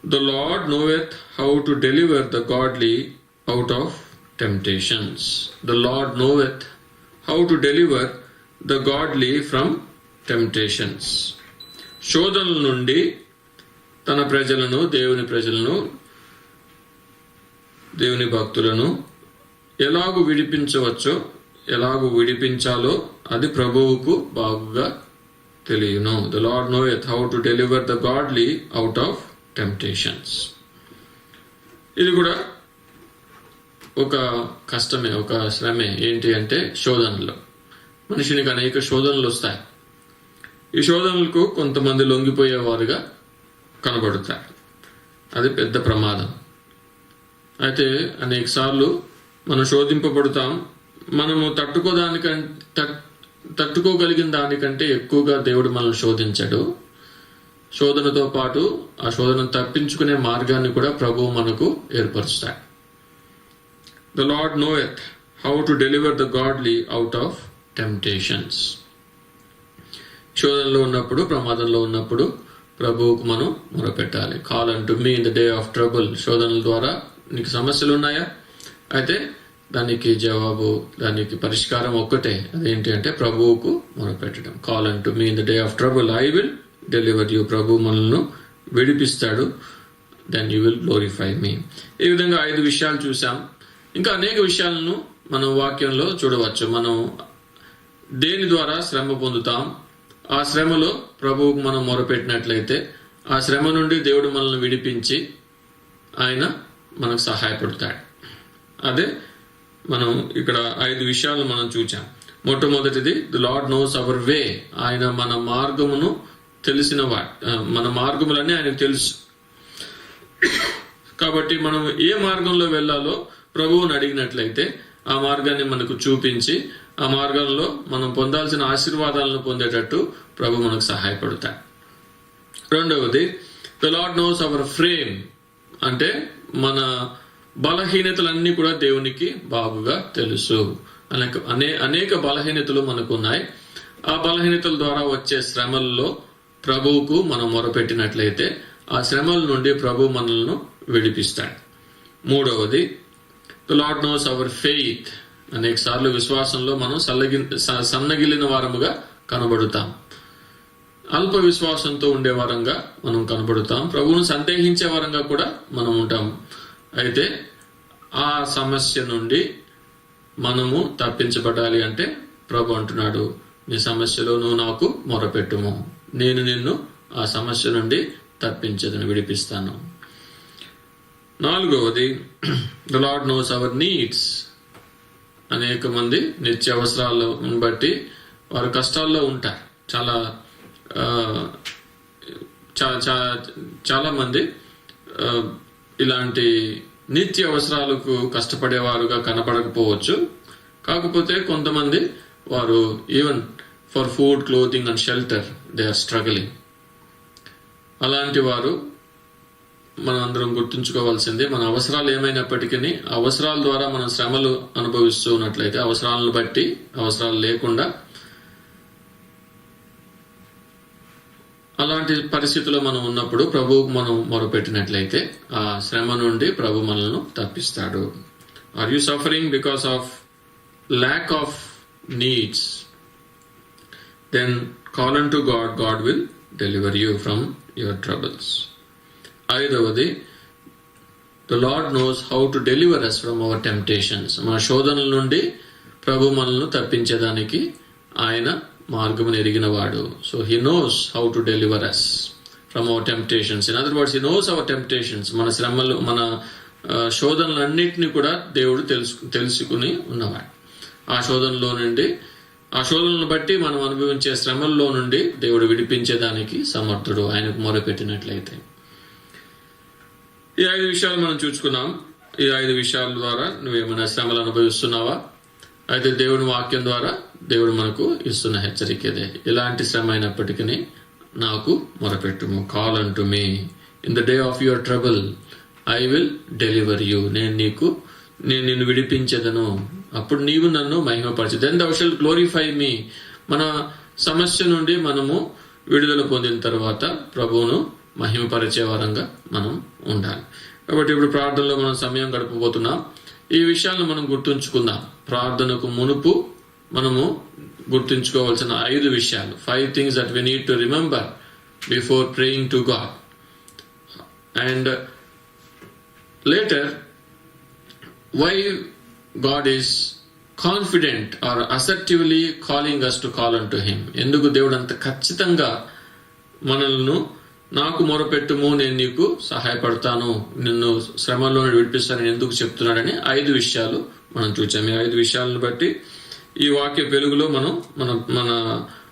[SPEAKER 3] The Lord knoweth how to deliver the godly out of temptations. The Lord knoweth how to deliver the godly from temptations. శోధనల నుండి తన ప్రజలను, దేవుని భక్తులను ఎలాగూ విడిపించవచ్చో, ఎలాగూ విడిపించాలో అది ప్రభువుకు బాగుగా తెలియను. The Lord knoweth how to deliver the godly out of temptations. ఇది కూడా ఒక కష్టమే, ఒక శ్రమే. ఏంటి అంటే శోధనలు. మనిషినికి అనేక శోధనలు వస్తాయి. ఈ శోధనలకు కొంతమంది లొంగిపోయేవారుగా కనబడతారు. అది పెద్ద ప్రమాదం. అయితే అనేక సార్లు మనం శోధింపబడతాం. మనము తట్టుకోగలిగిన దానికంటే ఎక్కువగా దేవుడు మనల్ని శోధించడు. శోధనతో పాటు ఆ శోధనను తప్పించుకునే మార్గాన్ని కూడా ప్రభువు మనకు ఏర్పరుస్తాడు. The Lord knoweth how to deliver the godly out of temptations. శోధనలో ఉన్నప్పుడు, ప్రమాదంలో ఉన్నప్పుడు ప్రభువుకు మనం మొరపెట్టాలి. Call unto me in the day of trouble. శోధనల ద్వారా నీకు సమస్యలు ఉన్నాయా? అయితే దానికి జవాబు, దానికి పరిష్కారం ఒక్కటే. అదేంటి అంటే ప్రభువుకు మొరపెట్టడం. Call unto me in the day of trouble, I will deliver you. ప్రభు మనల్ని విడిపిస్తాడు. Then you will glorify me. ఈ విధంగా 5 విషయాలు చూసాం. ఇంకా అనేక విషయాలను మనం వాక్యంలో చూడవచ్చు. మనం దేని ద్వారా శ్రమ పొందుతాం, ఆ శ్రమలో ప్రభువుకు మనం మొరపెట్టినట్లయితే ఆ శ్రమ నుండి దేవుడు మనల్ని విడిపించి ఆయన మనకు సహాయపడతాడు. అదే మనం ఇక్కడ 5 విషయాలు మనం చూచాం. మొట్టమొదటిది, the lord knows our way. ఆయన మన మార్గమును తెలిసినవాడు. మన మార్గములన్నీ ఆయనకు తెలుసు. కాబట్టి మనం ఏ మార్గంలో వెళ్ళాలో ప్రభువుని అడిగినట్లయితే ఆ మార్గాన్ని మనకు చూపించి ఆ మార్గంలో మనం పొందాల్సిన ఆశీర్వాదాలను పొందేటట్టు ప్రభు మనకు సహాయపడతాడు. రెండవది, the Lord knows hour frame. అంటే మన బలహీనతలన్నీ కూడా దేవునికి బాగుగా తెలుసు. అనేక బలహీనతలు మనకు ఉన్నాయి. ఆ బలహీనతల ద్వారా వచ్చే శ్రమల్లో ప్రభువుకు మనం మొరపెట్టినట్లయితే ఆ శ్రమల నుండి ప్రభు మనల్ని విడిపిస్తాడు. మూడవది, the Lord knows our faith. అనేక సార్లు విశ్వాసంలో మనం సన్నగిలిన వారముగా కనబడుతాం. అల్ప విశ్వాసంతో ఉండే వారంగా మనం కనబడుతాం. ప్రభువును సందేహించే వారంగా కూడా మనం ఉంటాం. అయితే ఆ సమస్య నుండి మనము తప్పించబడాలి అంటే ప్రభు అంటున్నాడు, నీ సమస్యలో నువ్వు నాకు మొరపెట్టుము, నేను నిన్ను ఆ సమస్య నుండి తప్పించదని, విడిపిస్తాను. నాలుగవది, the Lord knows our needs. అనేక మంది నిత్య అవసరాలను బట్టి వారు కష్టాల్లో ఉంటారు. చాలా మంది ఇలాంటి నిత్య అవసరాలకు కష్టపడేవారుగా కనపడకపోవచ్చు. కాకపోతే కొంతమంది వారు even for food, clothing and shelter they are struggling. అలాంటి వారు మనం అందరం గుర్తుంచుకోవాల్సింది, మన అవసరాలు ఏమైనప్పటికీ అవసరాల ద్వారా మనం శ్రమలు అనుభవిస్తూ ఉన్నట్లయితే, అవసరాలను బట్టి అవసరాలు లేకుండా అలాంటి పరిస్థితుల్లో మనం ఉన్నప్పుడు ప్రభువుకు మనం మొరపెట్టినట్లయితే ఆ శ్రమ నుండి ప్రభు మనల్ని తప్పిస్తాడు. Are you suffering because of lack of needs? Then call unto God, God will deliver you from your troubles. ఐదవది, the Lord knows how to deliver us from our temptations. మన శోధనల నుండి ప్రభు మనల్ని తప్పించేదానికి ఆయన మార్గమును ఎరిగినవాడు. So he knows how to deliver us from our temptations. In other words, he knows our temptations. మన శ్రమలు, మన శోధనలన్నింటినీ కూడా దేవుడు తెలుసుకుని ఉన్నవాడు. ఆ శోధనలను బట్టి మనం అనుభవించే శ్రమల్లో నుండి దేవుడు విడిపించేదానికి సమర్థుడు, ఆయనకు మొరపెట్టినట్లయితే. ఈ 5 విషయాలు మనం చూసుకున్నాం. ఈ 5 విషయాల ద్వారా నువ్వేమైనా శ్రమలు అనుభవిస్తున్నావా? అయితే దేవుని వాక్యం ద్వారా దేవుడు మనకు ఇస్తున్న హెచ్చరికదే. ఎలాంటి శ్రమ అయినప్పటికీ నాకు మొరపెట్టుము. Call unto me in the day of your trouble, I will deliver you. నేను నిన్ను విడిపించేదను, అప్పుడు నీవు నన్ను మహిమపరచు. దెన్ దౌ షల్ గ్లోరిఫై మీ. మన సమస్య నుండి మనము విడుదల పొందిన తర్వాత ప్రభువును మహిమపరిచే వారంగా మనం ఉండాలి. కాబట్టి ఇప్పుడు ప్రార్థనలో మనం సమయం గడపబోతున్నాం. ఈ విషయాలను మనం గుర్తుంచుకుందాం. ప్రార్థనకు మునుపు మనము గుర్తుంచుకోవాల్సిన 5 విషయాలు, 5 things that we need to remember before praying to God. And later, why God is confident or assertively calling us to call unto Him. ఎందుకు దేవుడు అంత ఖచ్చితంగా మనల్ని నాకు మొరపెట్టుము, నేను నీకు సహాయపడతాను, నిన్ను శ్రమలో విడిపిస్తానని ఎందుకు చెప్తున్నాడని 5 విషయాలు మనం చూచాము. ఈ 5 విషయాలను బట్టి ఈ వాక్య వెలుగులో మనం మన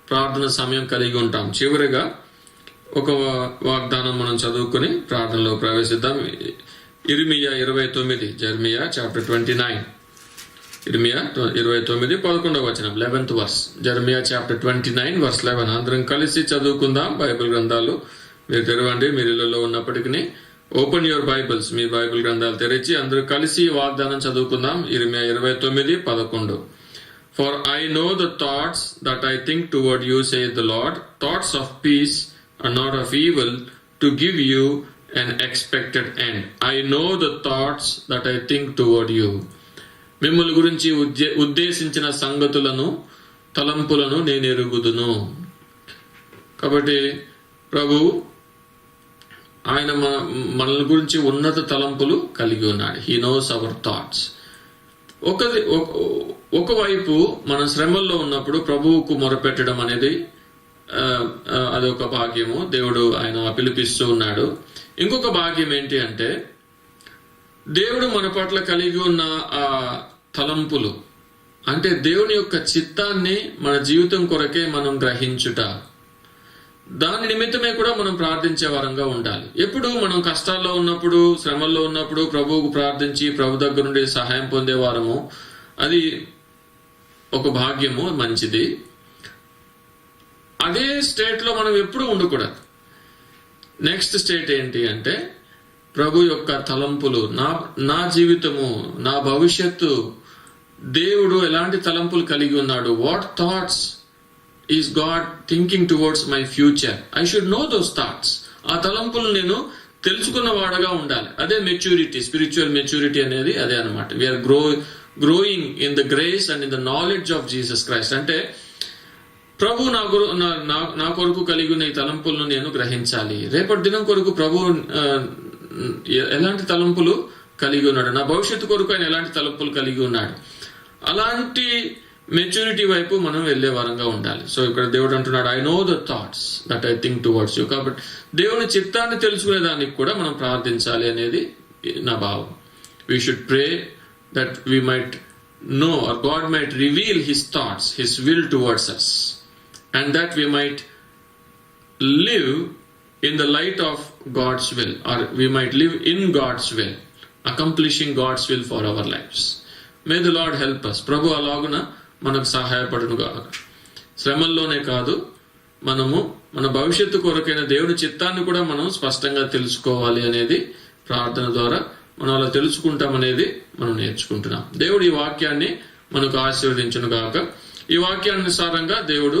[SPEAKER 3] ప్రార్థన సమయం కలిగి ఉంటాం. చివరిగా ఒక వాగ్దానం మనం చదువుకుని ప్రార్థనలో ప్రవేశిద్దాం. ఇర్మియా 29, జెర్మియా చాప్టర్ 29, ఇర్మియా 29 11వ వచనం, 11th verse. Jeremiah chapter 29 verse 11. అందరం కలిసి చదువుకుందాం. బైబిల్ గ్రంథాలు మీరు తెరవండి. మీరు ఇళ్లలో ఉన్నప్పటికీ open your Bibles. Me Bible గ్రంథాలు తెరిచి అందరూ కలిసి వాగ్దానం చదువుకుందాం. ఇర్మియా 29, 11. For I know the thoughts that I think toward you, saith the Lord, thoughts of peace and not of evil, to give you an expected end. I know the thoughts that I think toward you. మిమ్మల్ని గురించి ఉద్దేశించిన సంగతులను తలంపులను నేను ఎరుగుదును. కాబట్టి ప్రభు ఆయన మనల గురించి ఉన్నత తలంపులు కలిగి ఉన్నాడు. He knows our thoughts. ఒకవైపు మనం శ్రమల్లో ఉన్నప్పుడు ప్రభువుకు మొరపెట్టడం అనేది అదొక భాగ్యము, దేవుడు ఆయన పిలిపిస్తూ ఉన్నాడు. ఇంకొక భాగ్యం ఏంటి అంటే దేవుడు మన పట్ల కలిగి ఉన్న ఆ తలంపులు, అంటే దేవుని యొక్క చిత్తాన్ని మన జీవితం కొరకే మనం గ్రహించుట, దాని నిమిత్తమే కూడా మనం ప్రార్థించే వారంగా ఉండాలి. ఎప్పుడు మనం కష్టాల్లో ఉన్నప్పుడు, శ్రమల్లో ఉన్నప్పుడు ప్రభువుకు ప్రార్థించి ప్రభు దగ్గర నుండి సహాయం పొందే వారము, అది ఒక భాగ్యము, మంచిది. అదే స్టేట్ లో మనం ఎప్పుడు ఉండకూడదు. నెక్స్ట్ స్టేట్ ఏంటి అంటే ప్రభు యొక్క తలంపులు, నా జీవితము, నా భవిష్యత్తు, దేవుడు ఎలాంటి తలంపులు కలిగి ఉన్నాడు, what thoughts is God thinking towards my future, I should know those thoughts. ఆ తలంపులు నేను తెలుసుకున్న వాడుగా ఉండాలి. అదే మెచ్యూరిటీ, స్పిరిచువల్ మెచ్యూరిటీ అనేది అదే అనమాట. We are growing in the grace and in the knowledge of Jesus Christ. అంటే ప్రభు నా కొరకు కలిగి ఉన్న ఈ తలంపులను నేను గ్రహించాలి. రేపటి దినం కొరకు ప్రభు ఎలాంటి తలంపులు కలిగి ఉన్నాడు, నా భవిష్యత్తు కొరకు ఆయన ఎలాంటి తలంపులు కలిగి ఉన్నాడు, అలాంటి మెచ్యూరిటీ వైపు మనం వెళ్లే వారంగా ఉండాలి. సో ఇక్కడ దేవుడు అంటున్నాడు, I know the thoughts that I think towards you. కాబట్టి దేవుని చిత్తాన్ని తెలుసుకునే దానికి కూడా మనం ప్రార్థించాలి అనేది నా భావం. We should pray that we might know or God might reveal his thoughts, his will towards us, and that we might live in the light of God's will, or we might live in God's will, accomplishing God's will for our lives. May the Lord help us. ప్రభు అలాగున మనకు సహాయపడును గాక. శ్రమల్లోనే కాదు, మనము మన భవిష్యత్తు కొరకైన దేవుని చిత్తాన్ని కూడా మనం స్పష్టంగా తెలుసుకోవాలి అనేది ప్రార్థన ద్వారా మనం అలా తెలుసుకుంటామనేది మనం నేర్చుకుంటున్నాం. దేవుడు ఈ వాక్యాన్ని మనకు ఆశీర్వదించును గాక. ఈ వాక్యానుసారంగా దేవుడు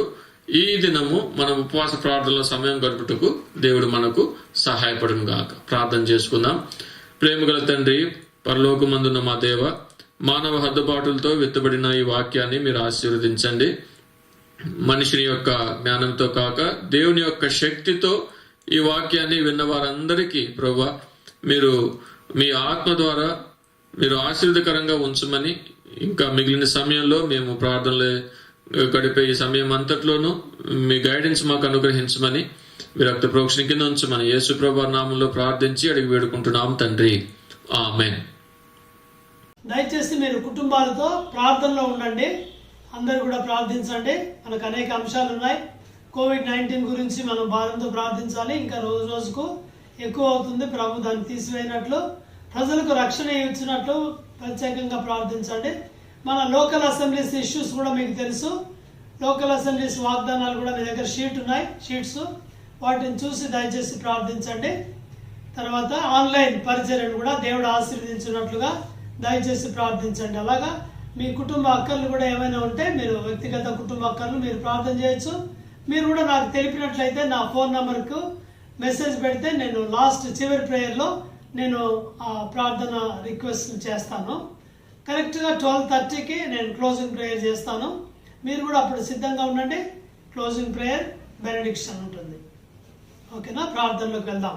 [SPEAKER 3] ఈ దినము మన ఉపవాస ప్రార్థనలో సమయం గడుపుటకు దేవుడు మనకు సహాయపడును గాక. ప్రార్థన చేసుకుందాం. ప్రేమగల తండ్రి, పరలోకమందున్న మా దేవ, మానవ హద్దుబాటులతో విత్తబడిన ఈ వాక్యాన్ని మీరు ఆశీర్వదించండి. మనిషిని యొక్క జ్ఞానంతో కాక దేవుని యొక్క శక్తితో ఈ వాక్యాన్ని విన్న వారందరికీ ప్రభువా మీరు మీ ఆత్మ ద్వారా మీరు ఆశీర్వదకరంగా ఉంచమని, ఇంకా మిగిలిన సమయంలో మేము ప్రార్థనలు గడిపే ఈ సమయం అంతట్లోనూ మీ గైడెన్స్ మాకు అనుగ్రహించమని, మీ రక్త ప్రోక్షణ కింద ఉంచమని యేసు ప్రభువు నామములో ప్రార్థించి అడిగి వేడుకుంటున్నాం తండ్రి, ఆమేన్.
[SPEAKER 1] దయచేసి మీరు కుటుంబాలతో ప్రార్థనలో ఉండండి. అందరూ కూడా ప్రార్థించండి. మనకు అనేక అంశాలు ఉన్నాయి. కోవిడ్-19 గురించి మనం భారంతో ప్రార్థించాలి. ఇంకా రోజు రోజుకు ఎక్కువ అవుతుంది. ప్రభు దాన్ని తీసివేయనట్లు, ప్రజలకు రక్షణ ఇచ్చినట్లు ప్రత్యేకంగా ప్రార్థించండి. మన లోకల్ అసెంబ్లీస్ ఇష్యూస్ కూడా మీకు తెలుసు. లోకల్ అసెంబ్లీస్ వాగ్దానాలు కూడా మీ దగ్గర షీట్స్ వాటిని చూసి దయచేసి ప్రార్థించండి. తర్వాత ఆన్లైన్ పరిచర్యను కూడా దేవుడు ఆశీర్వదించినట్లుగా దయచేసి ప్రార్థించండి. అలాగా మీ కుటుంబ అక్కర్లు కూడా ఏమైనా ఉంటే మీరు వ్యక్తిగత కుటుంబ అక్కర్లు మీరు ప్రార్థన చేయొచ్చు. మీరు కూడా నాకు తెలిపినట్లయితే నా ఫోన్ నంబర్కు మెసేజ్ పెడితే నేను చివరి ప్రేయర్లో నేను ఆ ప్రార్థన రిక్వెస్ట్ చేస్తాను. కరెక్ట్గా 12:30కి నేను క్లోజింగ్ ప్రేయర్ చేస్తాను. మీరు కూడా అప్పుడు సిద్ధంగా ఉండండి. క్లోజింగ్ ప్రేయర్ బెనడిక్షన్ ఉంటుంది. ఓకేనా? ప్రార్థనలోకి వెళ్దాం.